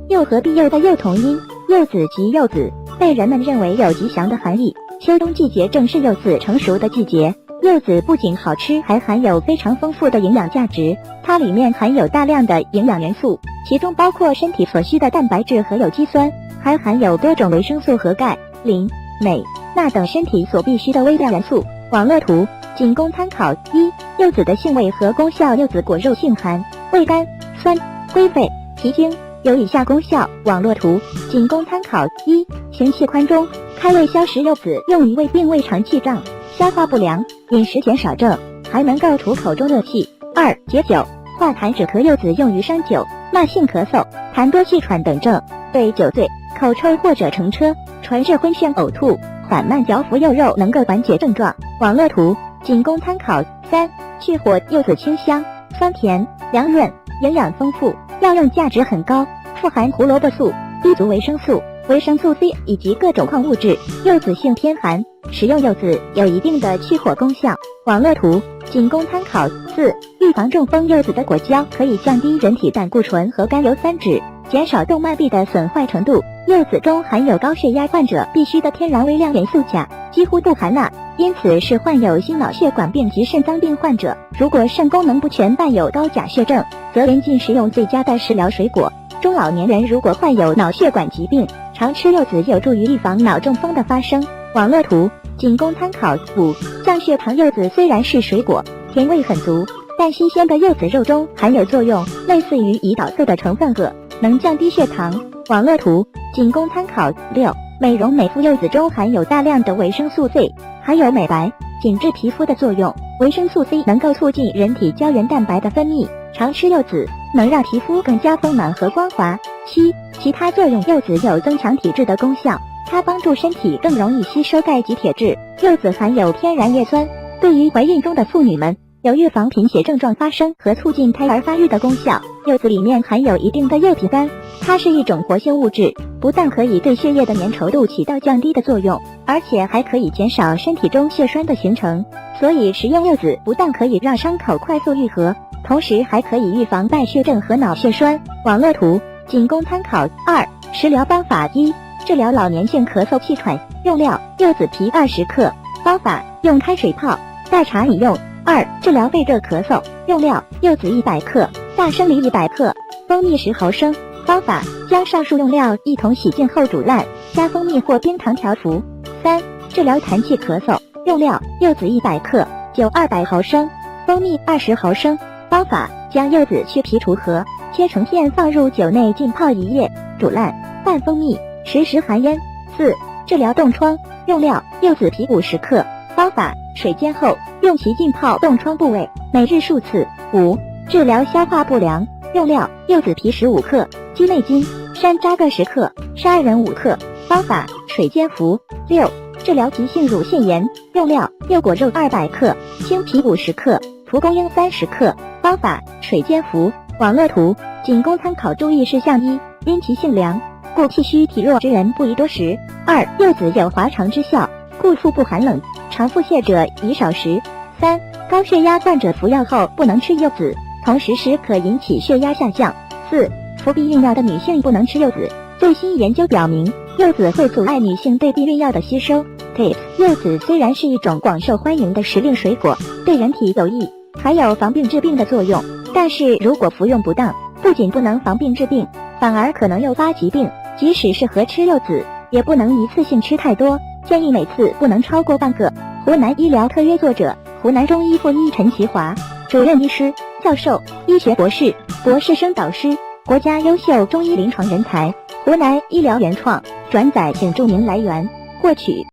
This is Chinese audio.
柚和庇佑的柚同音，柚子及柚子被人们认为有吉祥的含义。秋冬季节正是柚子成熟的季节，柚子不仅好吃，还含有非常丰富的营养价值。它里面含有大量的营养元素，其中包括身体所需的蛋白质和有机酸，还含有多种维生素和钙、磷、镁、钠等身体所必需的微量元素。网络图仅供参考。一、柚子的性味和功效。柚子果肉性寒，味甘、酸，归肺、脾经，有以下功效。网络图仅供参考。一、行气宽中，开胃消食。柚子用于胃病、胃肠气胀、消化不良、饮食减少症，还能够除口中热气。二、解酒，化痰止咳。柚子用于伤酒、慢性咳嗽、痰多气喘等症，对酒醉、口臭或者乘车、传热、昏眩、呕吐、缓慢嚼服柚肉能够缓解症状。网络图仅供参考。三、去火。柚子清香、酸甜、凉润，营养丰富，药用价值很高，富含胡萝卜素、B 族维生素、维生素 C 以及各种矿物质。柚子性偏寒，食用柚子有一定的去火功效。网络图仅供参考。四、预防中风。柚子的果胶可以降低人体胆固醇和甘油三酯，减少动脉壁的损坏程度。柚子中含有高血压患者必需的天然微量元素钾，几乎不含钠，因此是患有心脑血管病及肾脏病患者，如果肾功能不全伴有高钾血症，则严禁食用最佳的食疗水果。中老年人如果患有脑血管疾病，常吃柚子有助于预防脑中风的发生。网络图仅供参考。五、降血糖。柚子虽然是水果，甜味很足，但新鲜的柚子肉中含有作用类似于胰岛素的成分铬，能降低血糖。网络图仅供参考。六、美容美肤。柚子中含有大量的维生素 C， 还有美白、紧致皮肤的作用。维生素 C 能够促进人体胶原蛋白的分泌，常吃柚子能让皮肤更加丰满和光滑。七、其他作用。柚子有增强体质的功效，它帮助身体更容易吸收钙及铁质。柚子含有天然叶酸，对于怀孕中的妇女们有预防贫血症状发生和促进胎儿发育的功效。柚子里面含有一定的柚皮苷，它是一种活性物质，不但可以对血液的粘稠度起到降低的作用，而且还可以减少身体中血栓的形成。所以食用柚子不但可以让伤口快速愈合，同时还可以预防败血症和脑血栓。网络图仅供参考。二、食疗方法。一、治疗老年性咳嗽气喘，用料柚子皮20克，方法用开水泡，代茶饮用。二、治疗肺热咳嗽，用料柚子100克，大生梨100克，蜂蜜10毫升。方法将上述用料一同洗净后煮烂，加蜂蜜或冰糖调服。三、治疗痰气咳嗽，用料柚子100克，酒200毫升，蜂蜜20毫升。方法将柚子去皮除核，切成片放入酒内浸泡1夜，煮烂，拌蜂蜜，时时含烟。四、治疗冻疮，用料柚子皮50克，方法水煎后用其浸泡冻疮部位，每日数次。五、治疗消化不良，用料柚子皮15克，鸡内金、山楂各10克，砂仁5克，方法水煎服。六、治疗急性乳腺炎，用料柚果肉200克，青皮50克，蒲公英30克，方法水煎服。网络图仅供参考。注意事项。一、因其性凉，故气虚体弱之人不宜多食。二、柚子有滑肠之效，故腹部寒冷、常腹泻者宜少食。三、高血压患者服药后不能吃柚子，同时时可引起血压下降。四、服避孕药的女性不能吃柚子。最新研究表明，柚子会阻碍女性对避孕药的吸收。Tips： 柚子虽然是一种广受欢迎的时令水果，对人体有益，还有防病治病的作用，但是如果服用不当，不仅不能防病治病，反而可能诱发疾病。即使是合吃柚子，也不能一次性吃太多，建议每次不能超过半个。湖南医疗特约作者：湖南中医附医陈其华，主任医师、教授、医学博士、博士生导师，国家优秀中医临床人才。湖南医疗原创，转载请注明来源获取。